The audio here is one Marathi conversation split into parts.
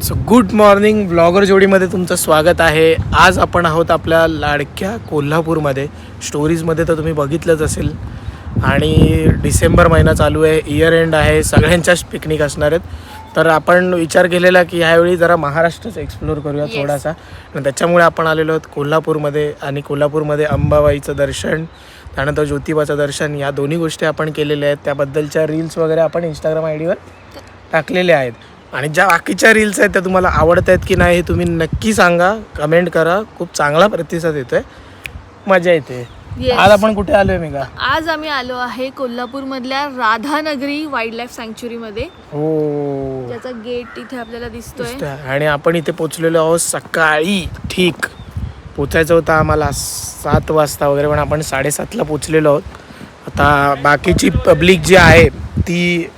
सो गुड मॉर्निंग ब्लॉगर जोडीमध्ये तुमचं स्वागत आहे. आज आपण आहोत आपल्या लाडक्या कोल्हापूरमध्ये. स्टोरीजमध्ये तर तुम्ही बघितलंच असेल. आणि डिसेंबर महिना चालू आहे, इयर एंड आहे, सगळ्यांच्याच पिकनिक असणार आहेत. तर आपण विचार केलेला की ह्यावेळी जरा महाराष्ट्रच एक्सप्लोअर करूया थोडासा. आणि त्याच्यामुळे आपण आलेलो आहोत कोल्हापूरमध्ये. आणि कोल्हापूरमध्ये अंबाबाईचं दर्शन, त्यानंतर ज्योतिबाचं दर्शन, या दोन्ही गोष्टी आपण केलेल्या आहेत. त्याबद्दलच्या रील्स वगैरे आपण इंस्टाग्राम आयडीवर टाकलेल्या आहेत. आणि ज्या बाकीच्या रील्स आहेत त्या तुम्हाला आवडत आहेत की नाही हे तुम्ही नक्की सांगा, कमेंट करा. खूप चांगला प्रतिसाद येतोय, मजा येते. आज आपण कुठे आलोय मेघा? आज आम्ही आलो आहे कोल्हापूरमधल्या राधानगरी वाईल्ड लाईफ सँक्च्युरीमध्ये. हो, ज्याचा गेट इथे आपल्याला दिसतोय. आणि आपण इथे पोचलेलो आहोत सकाळी. ठीक पोचायचं होतं आम्हाला 7 वाजता वगैरे, पण आपण 7:30ला पोचलेलो आहोत. आता बाकीची पब्लिक जी आहे ती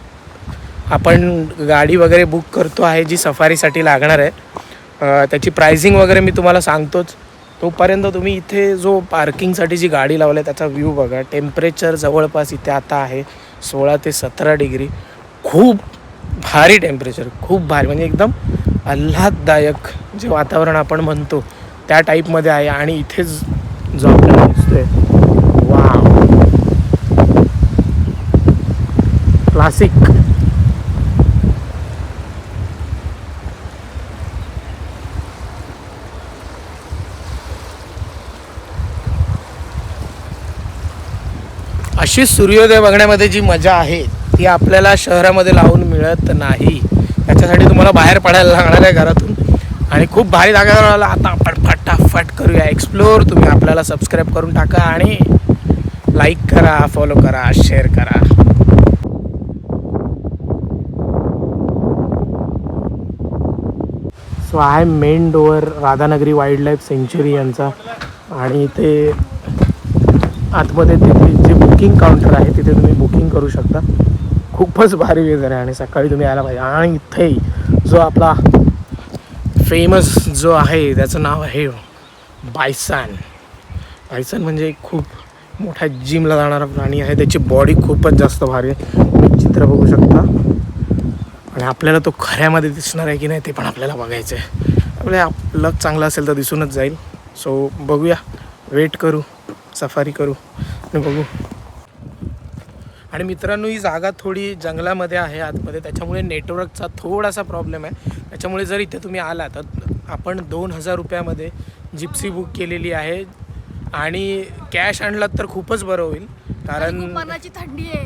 आपण गाडी वगैरे बुक करतो आहे, जी सफारीसाठी लागणार आहे. त्याची प्राइसिंग वगैरे मी तुम्हाला सांगतोच. तोपर्यंत तुम्ही इथे जो पार्किंगसाठी जी गाडी लावली आहे त्याचा व्ह्यू बघा. टेम्परेचर जवळपास इथे आता आहे 16 ते 17 डिग्री. खूप भारी टेम्परेचर, खूप भारी, म्हणजे एकदम आल्हाददायक जे वातावरण आपण म्हणतो त्या टाईपमध्ये आहे. आणि इथेच जो आपल्याला दिसतोय, वाव, क्लासिक. अशी सूर्योदय बघण्यामध्ये जी मजा आहे ती आपल्याला शहरामध्ये लावून मिळत नाही. त्याच्यासाठी तुम्हाला बाहेर पडायला लागणार आहे घरातून. आणि खूप भारी जागा राहिला. आता आपण फटाफट करूया एक्सप्लोर. तुम्ही आपल्याला सबस्क्राईब करून टाका आणि लाईक करा, फॉलो करा, शेअर करा. सो आहे main door Radhanagari wild life sanctuary यांचा. आणि इथे आतमध्ये तिथे जे बुकिंग काउंटर आहे तिथे तुम्ही बुकिंग करू शकता. खूपच भारी वेदर आहे आणि सकाळी तुम्ही यायला पाहिजे. आणि इथे जो आपला फेमस जो आहे त्याचं नाव आहे बायसन. बायसन म्हणजे खूप मोठा जिमला जाणारा प्राणी आहे. त्याची बॉडी खूपच जास्त भारी आहे. तुम्ही चित्र बघू शकता. आणि आपल्याला तो खऱ्यामध्ये दिसणार आहे की नाही ते पण आपल्याला बघायचं आहे. आपल्या लक चांगलं असेल तर दिसूनच जाईल. सो बघूया, वेट करू, सफारी करू आणि बघू. आणि मित्रांनो, ही जागा थोडी जंगलामध्ये आहे आतमध्ये, त्याच्यामुळे नेटवर्कचा थोडासा प्रॉब्लेम आहे. त्याच्यामुळे जर इथे तुम्ही आला तर आपण 2000 रुपयामध्ये जिप्सी बुक केलेली आहे. आणि कॅश आणलात तर खूपच बरं होईल, कारण मनाची थंडी आहे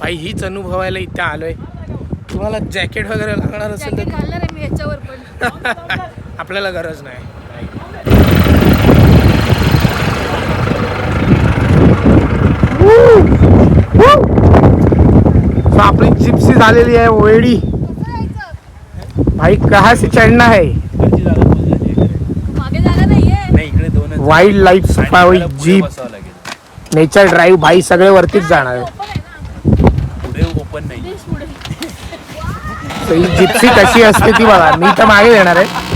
भाई हीच अनुभवायला इथे आलोय. तुम्हाला जॅकेट वगैरे लागणार असेल तर घालणार आहे मी याच्यावर, पण आपल्याला गरज नाही. तो आपली जिप्सी झालेली आहे वेडी. भाई कहाँ से चढ़ना है? मागे जागा नाहीये. Wild life safari jeep nature drive. भाई सगळे वरतीच जाणार आहे. ओपन नाही. ही जिप्सी कशी असते ती बघा. मी तर मागे येणार आहे.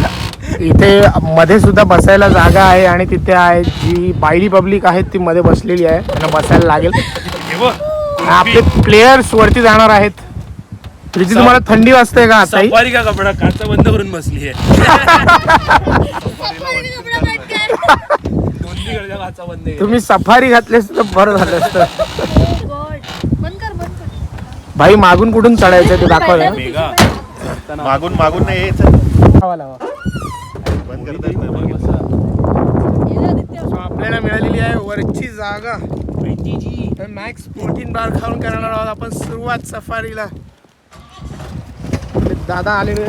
इथे मध्ये सुद्धा बसायला जागा आहे. आणि तिथे आहे जी बाहेरी पब्लिक आहे ती मध्ये बसलेली आहे, त्यांना बसायला लागेल. आपले प्लेयर्स वरती जाणार आहेत. तुझी तुम्हाला थंडी वाजते का आता? सफारी का कपडा काचा बंद करून बसली आहे. तुम्ही सफारी घातली असते तर बरं झालं असतं. बंद कर. भाई मागून कुठून चढायचं ते दाखवलं. मागून नाही यायचं. बंद करता. आपल्याला मिळालेली आहे वरची जागा. मॅक्स प्रोटीन बार खाऊन करणार आहोत आपण सुरुवात सफारीला. दादा आलेले,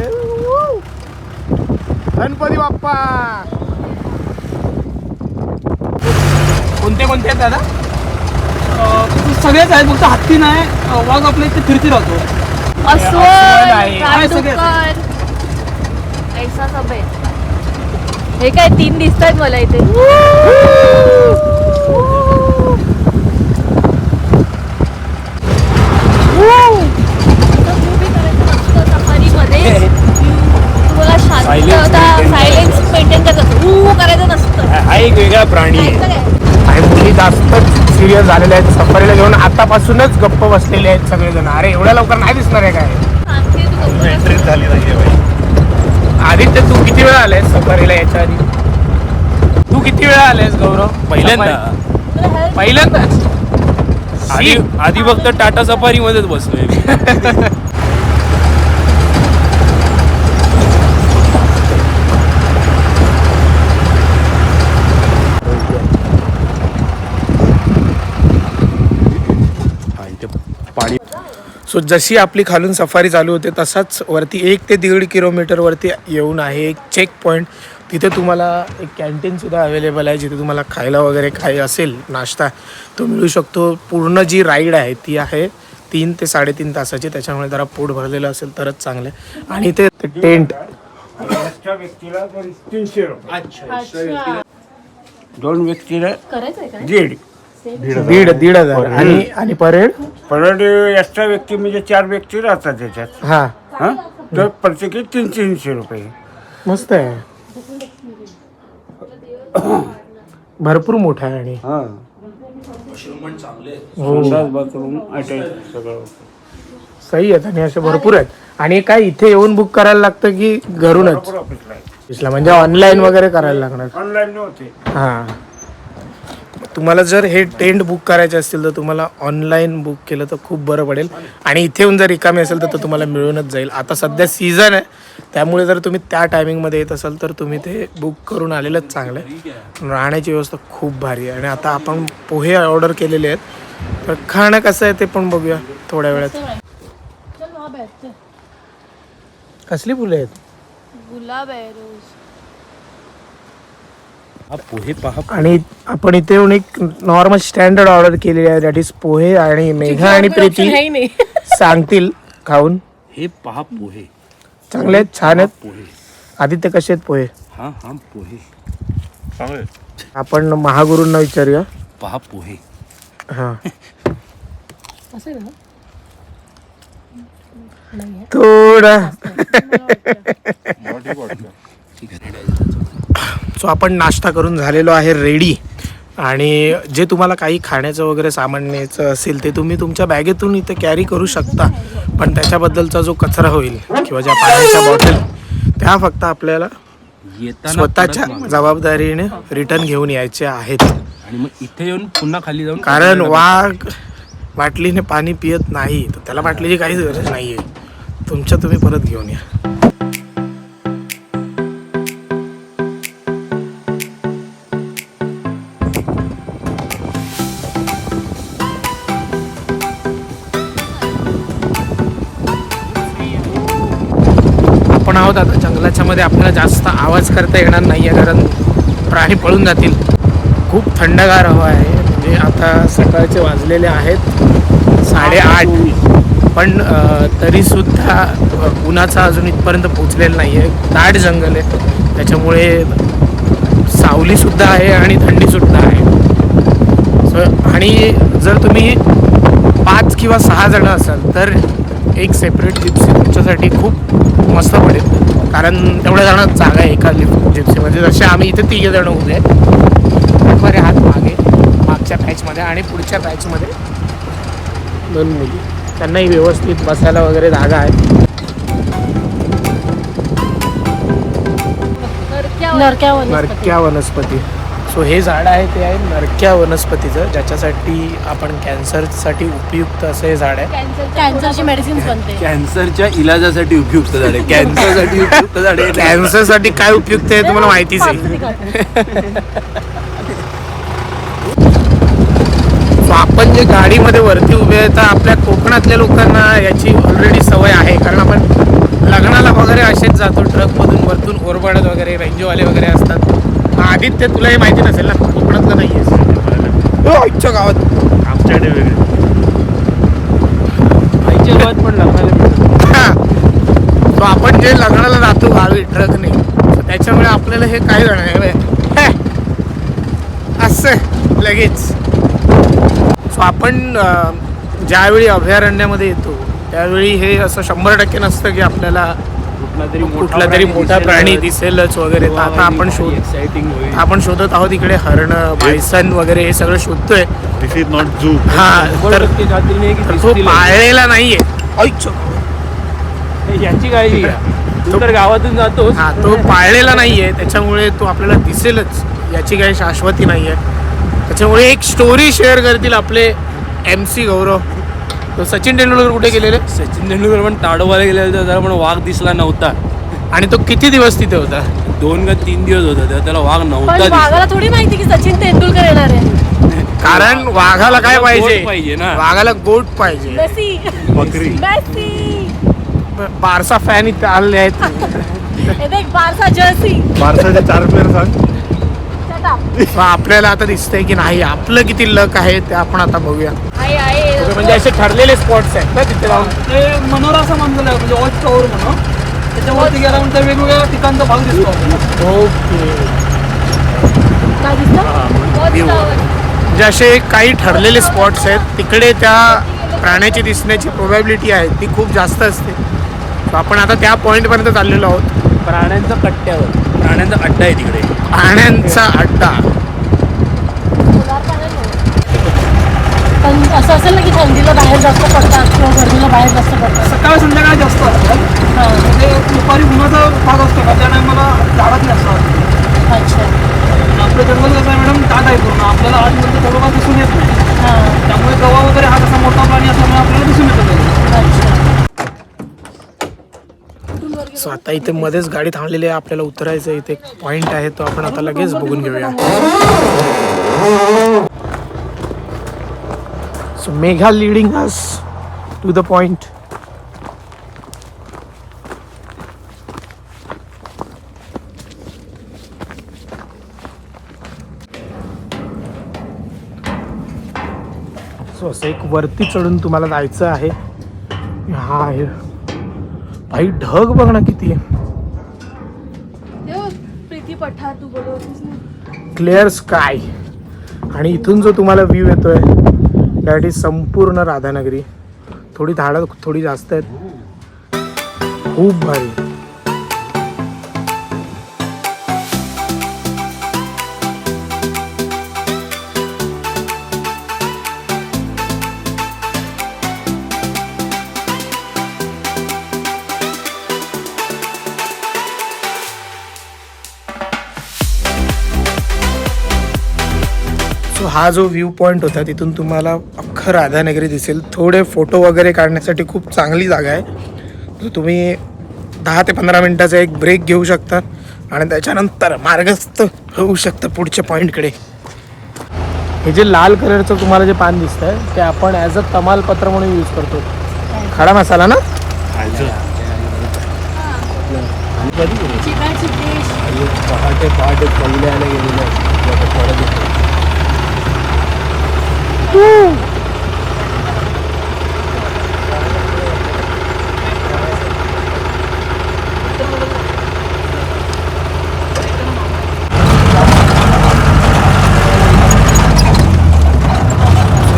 गणपती बाप्पा. कोणते कोणते आहेत दादा? सगळेच आहेत, फक्त हत्ती नाही. वाघ आपल्या इथे फिरती राहतो. अस्वल आहे. रानडुक्कर, ऐसा सब आहे. हे काय 3 दिसत आहेत मला इथे. सफारीमध्ये तुम्हाला शांतता, सायलेन्स मेंटेन करायचं नसतं. हा एक वेगळा प्राणी आहे. आणि मुली जास्तच सिरियस झालेल्या आहेत. सफारीला घेऊन आतापासूनच गप्प बसलेले आहेत सगळेजण. अरे एवढ्या लवकर नाही दिसणार आहे काय? सांगते एंट्री झाली नाहीये बाई. आदित्य तू किती वेळा आलायस सफारीला याच्या आधी? तू किती वेळा आलायस गौरव? पहिल्यांदा पहिल्यांदाच. आधी फक्त टाटा सफारी मध्येच बसलोय मी. पाणी सो जशी आपली खालून सफारी चालू होते तसाच वरती 1 ते 1.5 किलोमीटर वरती येऊन आहे एक चेक पॉईंट. तिथे तुम्हाला एक कॅन्टीनसुद्धा अवेलेबल आहे जिथे तुम्हाला खायला वगैरे काही असेल नाश्ता तो मिळू शकतो. पूर्ण जी राईड आहे ती आहे 3 ते 3.5 तासाची. त्याच्यामुळे जरा पोट भरलेलं असेल तरच चांगलं आहे. आणि ते टेंट व्यक्तीला 300 रुपये, अच्छा. 2 व्यक्तीला करायचंय काय? 1,500 आणि परेड परत एक्स्ट्रा व्यक्ती म्हणजे 4 व्यक्ती राहतात त्याच्यात. हा हा तर प्रत्येकी 300 रुपये. मस्त आहे. भरपूर मोठा आहे आणि हा हो संडास बाथरूम अटॅच सगळं. सही आहेत आणि असे भरपूर आहेत. आणि काय इथे येऊन बुक करायला लागतं की घरूनच? ऑफिसला आहे. इसला म्हणजे ऑनलाईन वगैरे करायला लागणार? ऑनलाईन नव्हते. हां. तुम्हाला जर हे टेंट बुक करायचे असतील तर तुम्हाला ऑनलाईन बुक केलं तर खूप बरं पडेल. आणि इथे येऊन जर रिकामी असेल तर तुम्हाला मिळूनच जाईल. आता सध्या सीझन आहे त्यामुळे जर तुम्ही त्या टायमिंगमध्ये येत असाल तर तुम्ही ते बुक करून आलेलंच चांगलं आहे. राहण्याची व्यवस्था खूप भारी आहे. आणि आता आपण पोहे ऑर्डर केलेले आहेत तर खाणं कसं आहे ते पण बघूया थोड्या वेळात. चल वहाँ बैठते हैं. कसली फुलं आहेत? गुलाब आहे रोज. हा पोहे पहा. आणि आपण इथे येऊन एक नॉर्मल स्टँडर्ड ऑर्डर केलेली आहे दॅट इज पोहे. आणि मेघा आणि प्रीती नाही. सांगतील खाऊन. हे पहा पोहे. चांगले आहेत, छान आहेत. पोहे आदित्य कसे आहेत पोहे? हा हा पोहे आपण महागुरूंना विचारूया. पहा पोहे. हा असं आहे ना? थोडा. ठीक आहे. सो आपण नाश्ता करून झालेलो आहे रेडी. आणि जे तुम्हाला काही खाण्याचं वगैरे सामान न्यायचं असेल ते तुम्ही तुमच्या बॅगेतून इथे कॅरी करू शकता. पण त्याच्याबद्दलचा जो कचरा होईल किंवा ज्या पाण्याच्या बॉटल त्या फक्त आपल्याला येताना स्वतःच्या परत मागं. जबाबदारीने रिटर्न घेऊन यायचे आहेत. आणि मग इथे येऊन पुन्हा खाली जाऊन कारण वाघ बाटलीने पाणी पियत नाही तर त्याला बाटलीची काहीच गरज नाही आहे. तुमच्या तुम्ही परत घेऊन या. आपण आहोत आता जंगलाच्या मध्ये. आपल्याला जास्त आवाज करता येणार नाही आहे कारण प्राणी पळून जातील. खूप थंडगार हवा आहे. म्हणजे आता सकाळचे वाजलेले आहेत 8:30 पण तरीसुद्धा उन्हाचा अजून इथपर्यंत पोचलेला नाही आहे. दाट जंगल आहे त्याच्यामुळे सावलीसुद्धा आहे आणि थंडीसुद्धा आहे. आणि जर तुम्ही 5 किंवा 6 जण असाल तर एक सेपरेट जिप्सी तुमच्यासाठी खूप मस्त पडेल. कारण तेवढ्या जणांत जागा आहे एका जिप्सीमध्ये. जसे आम्ही इथे 3 जण होते. बरे हात मागे मागच्या पॅचमध्ये आणि पुढच्या पॅचमध्ये 2 मुली. त्यांनाही व्यवस्थित बसायला वगैरे जागा आहे. नरक्या वनस्पती. सो हे झाड आहे ते आहे नरक्या वनस्पतीचं ज्याच्यासाठी आपण कॅन्सरसाठी उपयुक्त असं हे झाड आहे. कॅन्सरची मेडिसिन बनते. कॅन्सरच्या इलाजासाठी उपयुक्त झाडे. कॅन्सरसाठी उपयुक्त झाडे. कॅन्सरसाठी काय उपयुक्त आहे तुम्हाला माहितीच आहे. सो आपण जे गाडीमध्ये वरती उभे आहे तर आपल्या कोकणातल्या लोकांना याची ऑलरेडी सवय आहे. कारण आपण लग्नाला वगैरे असेच जातो ट्रकमधून वरतून ओरबडत वगैरे बेंजोवाले वगैरे असतात. आदित्य तुला हे माहिती नसेल ना कोकणातलं नाही आहे. आईच्या गावात आमच्याकडे वेगळे. आईच्या गावात पण लग्नाला. सो आपण जे लग्नाला जातो गावी ट्रकने त्याच्यामुळे आपल्याला हे काय जाणार आहे असं लगेच. सो आपण ज्यावेळी अभयारण्यामध्ये येतो त्यावेळी हे असं 100% नसतं की आपल्याला कुठला तरी मोठा प्राणी दिसेलच वगैरे. तर आता आपण शोधत आहोत इकडे हरणं बायसन वगैरे हे सगळं शोधतोय. दिस इज नॉट झू. हा तर तो पाळलेला नाहीये. याची काळजी घ्या. तू तर गावातून जातोस. हा तो पाळलेला नाहीये त्याच्यामुळे तो आपल्याला दिसेलच याची काही शाश्वती नाहीये. त्याच्यामुळे एक स्टोरी शेअर करतील आपले MC गौरव. तो सचिन तेंडुलकर कुठे गेलेले सचिन तेंडुलकर पण ताडोबाला गेलेला होता, त्याला पण वाघ दिसला नव्हता. आणि तो किती दिवस तिथे होता? 2 का 3 दिवस होता तेव्हा त्याला वाघ पण नव्हता दिसला. वाघाला थोडी माहिती की सचिन तेंडुलकर येणार आहे. कारण वाघाला काय गोट पाहिजे? पाहिजे ना. वाघाला गोट पाहिजे. मेसी बकरी. मेसी बारसा फॅन इथे आले आहेत. हे देख बारसा जर्सी. भारताचे 4 प्लेअर सांग. Shut up. मग आपल्याला आता दिसतंय की नाही आपलं किती लक आहे ते आपण आता बघूया. आहे म्हणजे असे ठरलेले स्पॉट्स आहेत ना तिथे जाऊन. ते मनोरा असं म्हणलेलं आहे म्हणजे वॉच टॉवर म्हणून. त्याच्यावरती गेल्यानंतर वेगवेगळ्या ठिकाणचा भाग दिसतो आपल्याला. ओके. काय दिसतं? View. म्हणजे असे काही ठरलेले स्पॉट्स आहेत तिकडे त्या प्राण्याची दिसण्याची प्रोबॅबिलिटी आहे ती खूप जास्त असते. So आपण आता त्या पॉईंटपर्यंत चाललेलो आहोत. प्राण्यांच्या कट्ट्यावर प्राण्यांचा अड्डा आहे तिकडे. प्राण्यांचा अड्डा. पण असं असेल ना की थंडीला बाहेर जास्त पडतात किंवा गरमीला बाहेर जास्त पडतात. सकाळ संध्याकाळी जास्त असतात. म्हणजे दुपारी उन्हाचा भाग असतो का त्या टायमाला झाडात नसतात. अच्छा. आपलं जंगल कसं आहे मॅडम ताट आहे पूर्ण. आपल्याला आतमध्ये थोडंफार दिसून येत नाही. हां. त्यामुळे गवा वगैरे हा कसा मोठा प्राणी असल्यामुळे आपल्याला दिसून येतो. अच्छा. सो आता इथे मध्येच गाडी थांबलेली आहे आपल्याला उतरायचं इथे एक पॉइंट आहे तो आपण आता लगेच बघून घेऊया. So Megha leading us to the point. So असं एक वरती चढून तुम्हाला जायचं आहे. हा आहे भाई ढग बघ ना किती प्रीती पठार तू बोलवतीस ना. Clear sky. आणि इथून जो तुम्हाला व्ह्यू येतोय दॅट इज संपूर्ण राधानगरी. थोडी झाडं थोडी जास्त आहेत. खूप भारी. सो हा जो व्ह्यू पॉईंट होता तिथून तुम्हाला अख्खं राधानगरी दिसेल. थोडे फोटो वगैरे काढण्यासाठी खूप चांगली जागा आहे. तर तुम्ही 10 ते 15 मिनटाचा एक ब्रेक घेऊ शकता आणि त्याच्यानंतर मार्गस्थ होऊ शकतं पुढच्या पॉईंटकडे. हे जे लाल कलरचं तुम्हाला जे पान दिसतंय ते आपण ॲज अ तमालपत्र म्हणून यूज करतो. खडा मसाला ना. चिकायची डिश. पहाटे पहाटे कल्ल्याला गेलेलं आहे.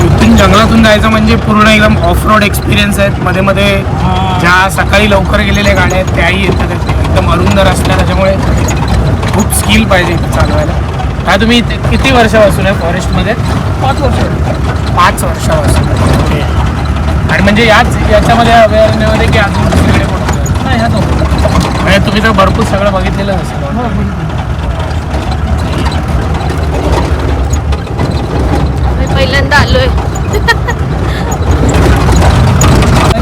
इथून जंगलातून जायचं म्हणजे पूर्ण एकदम ऑफ रोड एक्सपिरियन्स आहेत. मध्ये मध्ये ज्या सकाळी लवकर गेलेल्या गाड्या आहेत त्याही येतात. एकदम अरुंद रस्ता त्याच्यामुळे खूप स्किल पाहिजे इथं चालवायला. हा तुम्ही इथे किती वर्षापासून आहे फॉरेस्टमध्ये? 5 वर्ष. 5 वर्षापासून. ओके. आणि म्हणजे याच्यामध्ये अभयारण्यामध्ये की अजून दुसरीकडे पण होतं? नाही ह्या दोन. म्हणजे तुम्ही तर भरपूर सगळं बघितलेलं असेल. पहिल्यांदा आलोय.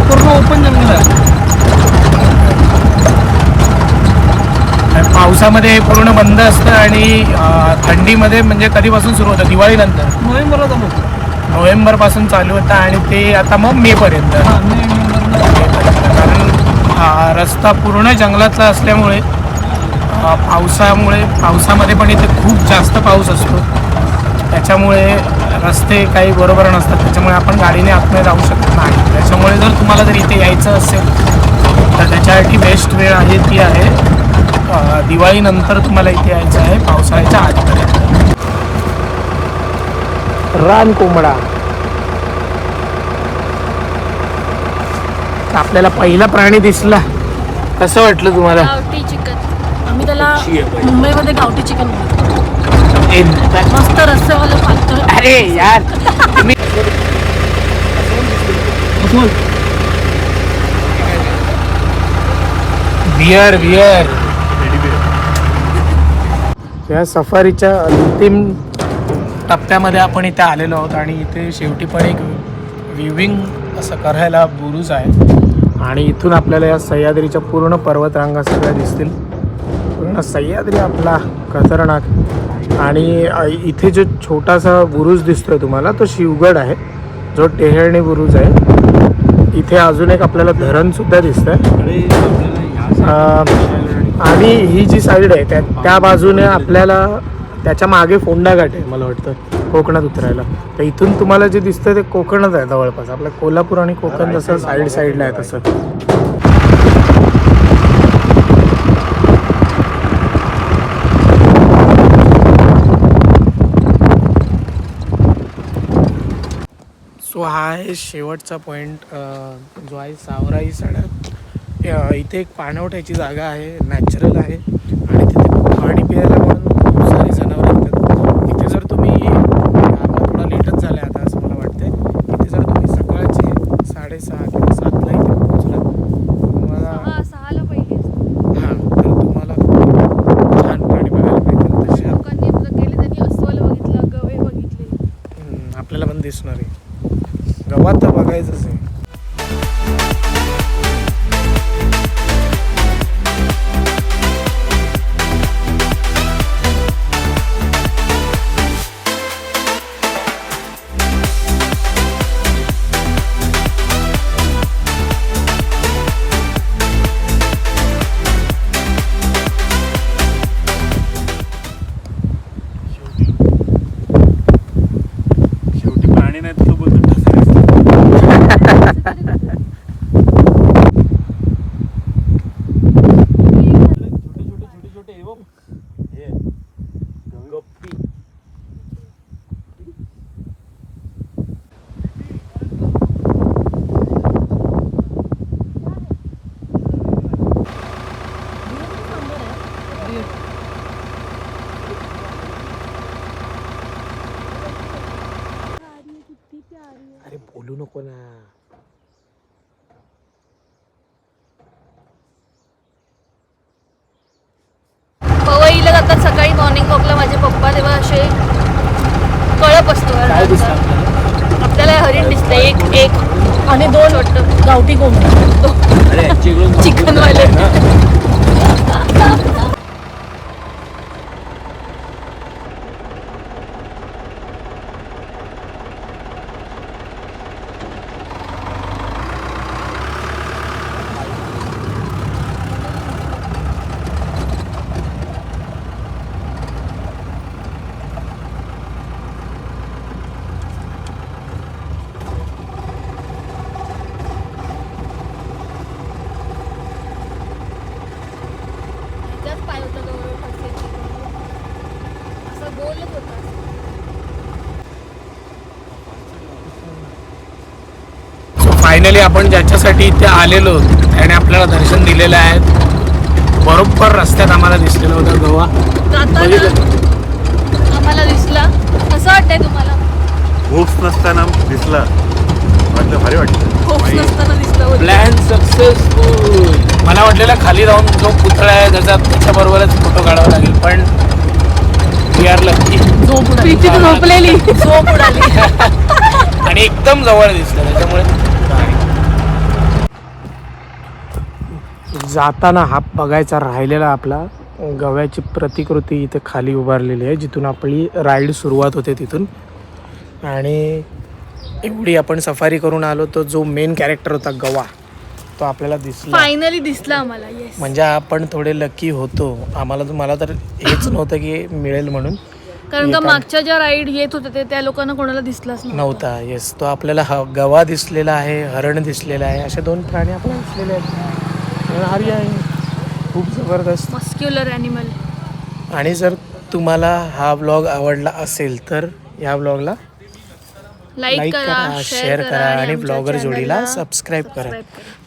पूर्ण ओपन जंगल आहे. पावसामध्ये पूर्ण बंद असतं आणि थंडीमध्ये म्हणजे कधीपासून सुरू होतं? दिवाळीनंतर. नोव्हेंबरला जमतो. नोव्हेंबरपासून चालू होतं आणि ते आता मग मेपर्यंत. कारण रस्ता पूर्ण जंगलातला असल्यामुळे पावसामध्ये पण इथे खूप जास्त पाऊस असतो. त्याच्यामुळे रस्ते काही बरोबर नसतात. त्याच्यामुळे आपण गाडीने आतमध्ये जाऊ शकत नाही. त्याच्यामुळे जर तुम्हाला जर इथे यायचं असेल तर त्याच्यासाठी बेस्ट वेळ आहे ती आहे दिवाळीनंतर तुम्हाला इथे यायचं आहे पावसाळ्याच्या आधीपर्यंत. रान कोंबडा. आपल्याला पहिला प्राणी दिसला. कसं वाटलं तुम्हाला? गावठी चिकन. आम्ही त्याला मुंबईमध्ये गावठी चिकन म्हणतो. मस्त रस्त्यावाला पातळ. अरे यार तुम्ही बियर बियर. या सफारीच्या अंतिम टप्प्यामध्ये आपण इथे आलेलो आहोत आणि इथे शेवटी पण एक व्ह्यूविंग असं करायला बुरुज आहे आणि इथून आपल्याला या सह्याद्रीच्या पूर्ण पर्वतरांगा सगळ्या दिसतील. पूर्ण सह्याद्री आपला खतरनाक. आणि इथे जो छोटासा बुरुज दिसतोय तुम्हाला तो शिवगड आहे, जो टेहळणी बुरुज आहे. इथे अजून एक आपल्याला धरणसुद्धा दिसतंय आणि ही जी साईड आहे त्या बाजूने आपल्याला त्याच्या मागे फोंडा घाट आहे मला वाटतं कोकणात उतरायला. तर इथून तुम्हाला जे दिसतं ते कोकणच आहे जवळपास. आपलं कोल्हापूर आणि कोकण जसं साईडला आहे तसं. सो हा आहे शेवटचा पॉईंट जो आहे सावराई सडक. इथे एक पाणवठ्याची जागा आहे, नॅचरल आहे आणि तिथे पाणी प्यायला म्हणून खूप सारी जनावरं येतात. इथे जर तुम्ही थोडा लेटच झालं आहे आता असं मला वाटतंय. इथे जर तुम्ही सकाळचे 6:30 किंवा 7ला इथे पोहोचला तुम्हाला 6ला पहिली हां तर तुम्हाला छान प्राणी बघायला मिळतील. तसे लोकांनी गेले त्यांनी अस्वल बघितलं, गवे बघितले. आपल्याला पण दिसणार आहे. गवात तर बघायचंच आहे. शेवटी प्राणी नाही तर तो बोलतो अरे बोलू नको ना. पवईला जातात सकाळी मॉर्निंग वॉकला माझे पप्पा, तेव्हा असे कळप असतो काय दिसतं आपल्याला? आपल्याला हरिण दिसतं एक आणि 2 छोटं गावठी कोंबडी अरे यांच्याकडून चिकनवाले. पाय होता गौरव खडसेंची. असं बोलत होता. सो फायनली आपण ज्याच्यासाठी इथे आलेलो त्याने आपल्याला दर्शन दिलेलं आहे. बरोबर रस्त्यात आम्हाला दिसलेला होता गवा. जाताना आम्हाला दिसला. कसं वाटतंय तुम्हाला? होप्स नसताना दिसला वाटलं भारी वाटलं. होप्स नसताना दिसला होता. Plan successful. मला वाटलेलं खाली जाऊन जो पुतळा आहे त्याच्याबरोबरच फोटो काढावा लागेल, पण वी आर लकी. प्रीती झोपलेली, झोप उडाली. आणि एकदम जवळ दिसलं त्याच्यामुळे. जाताना हा बघायचा राहिलेला आपला गव्याची प्रतिकृती इथे खाली उभारलेली आहे, जिथून आपली राईड सुरुवात होते तिथून. आणि एवढी आपण सफारी करून आलो, तो जो मेन कॅरेक्टर होता गवा तो आपल्याला दिसला. फायनली दिसला आम्हाला. येस, म्हणजे आपण थोडे लकी होतो. मला तर हेच नव्हतं की मिळेल म्हणून. कारण का मागच्या ज्या राईड येत होत्या त्या लोकांना कोणाला दिसलाच नव्हता. येस, तो आपल्याला गवा दिसलेला आहे, हरण दिसलेला आहे, असे 2 प्राणी आपल्याला दिसलेले आहेत. भारी आहे, खूप जबरदस्त. Muscular animal. आणि जर तुम्हाला हा व्लॉग आवडला असेल तर या व्लॉगला लाईक करा, शेअर करा आणि ब्लॉगर जोडीला सबस्क्राईब करा.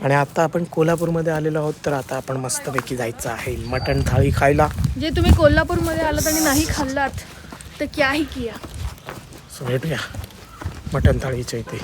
आणि आता आपण कोल्हापूरमध्ये आलेलो आहोत, तर आता आपण मस्तपैकी जायचं आहे मटण थाळी खायला. जे तुम्ही कोल्हापूरमध्ये आलात आणि नाही खाल्लात तर क्या ही किया. सो भेटूया मटण थाळीच्या इथे.